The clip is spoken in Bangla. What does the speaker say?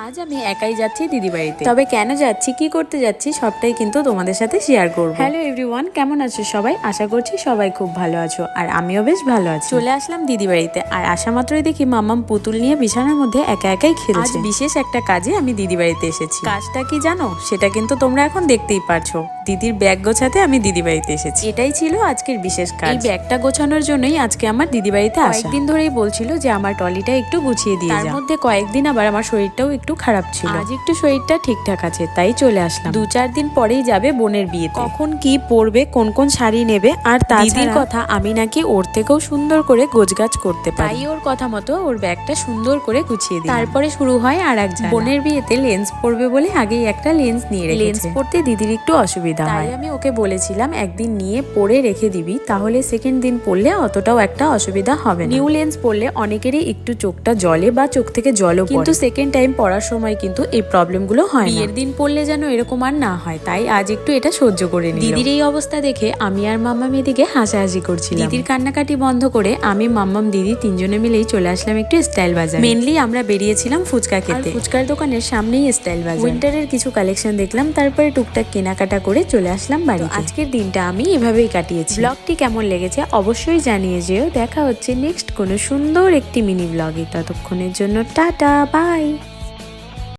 আজ আমি একাই যাচ্ছি দিদি বাড়িতে। তবে কেন যাচ্ছি, কি করতে যাচ্ছি সবটাই কিন্তু তোমাদের সাথে শেয়ার করব। হ্যালো এভরিওয়ান, কেমন আছো সবাই? আশা করছি সবাই খুব ভালো আছো, আর আমিও বেশ ভালো আছি। চলে আসলাম দিদি বাড়িতে, আর আসা মাত্রই দেখি মাম্মাম পুতুল নিয়ে বিছানার মধ্যে একা একাই খেলছে। আজ বিশেষ একটা কাজে আমি দিদি বাড়িতে এসেছি। কাজটা কি জানো? সেটা কিন্তু তোমরা এখন দেখতেই পারছো। দিদির ব্যাগ গোছাতে আমি দিদি বাড়িতে এসেছি। এটাই ছিল আজকের বিশেষ কাজ। এই ব্যাগটা গোছানোর জন্যই আজকে আমার দিদি বাড়িতে আসা। কয়েকদিন ধরেই বলছিল যে আমার ট্রলিটা একটু গুছিয়ে দিয়ে যাও। তার মধ্যে কয়েকদিন আবার আমার শরীরটাও একটু খারাপ ছিল। আজ একটু শরীরটা ঠিকঠাক আছে, তাই চলে আসলাম। 2-4 দিন পরেই যাবে বোনের বিয়েতে। কখন কি পরবে, কোন কোন শাড়ি নেবে, আর দিদির কথা আমি নাকি ওর থেকেও সুন্দর করে গোছগাছ করতে পারি। তাই ওর কথা মতো ওর ব্যাগটা সুন্দর করে গুছিয়ে দিই। তারপরে শুরু হয় আর এক জ্বালা। বোনের বিয়েতে লেন্স পরবে বলে আগেই একটা লেন্স নিয়ে রেখেছে। লেন্স পরতে দিদির একটু অসুবিধা হয়, তাই আমি ওকে বলেছিলাম একদিন নিয়ে পরে রেখে দিবি, তাহলে সেকেন্ড দিন পরলে অতটাও একটা অসুবিধা হবে না। নিউ লেন্স পরলে অনেকেরই একটু চোখটা জ্বলে বা চোখ থেকে জলও পড়ে, কিন্তু সেকেন্ড টাইম পরার সময় কিন্তু এই প্রবলেমগুলো হয় না। বিয়ের দিন পরলে যেন এরকম আর না হয়, তাই আজ একটু এটা সহ্য করে নিই। দিদির এই অবস্থা দেখে আমি আর মাম্মাম এদিকে হাসাহাসি করছিলাম। দিদির কান্নাকাটি বন্ধ করে আমি, মাম্মাম, দিদি তিনজনে মিলেই চলে আসলাম একটু স্টাইল বাজার। মেনলি আমরা বেরিয়েছিলাম ফুচকা খেতে। ফুচকার দোকানের সামনেই স্টাইল বাজার। উইন্টারের কিছু কালেকশন দেখলাম, তারপরে টুকটাক কেনাকাটা করে চলে আসলাম বাড়ি। আজকের দিনটা আমি এভাবেই কাটিয়েছি। ব্লগটি কেমন লেগেছে অবশ্যই জানিয়ে যেও। দেখা হচ্ছে নেক্সট কোনো সুন্দর একটি মিনি ব্লগে। ততক্ষণের জন্য টাটা, বাই।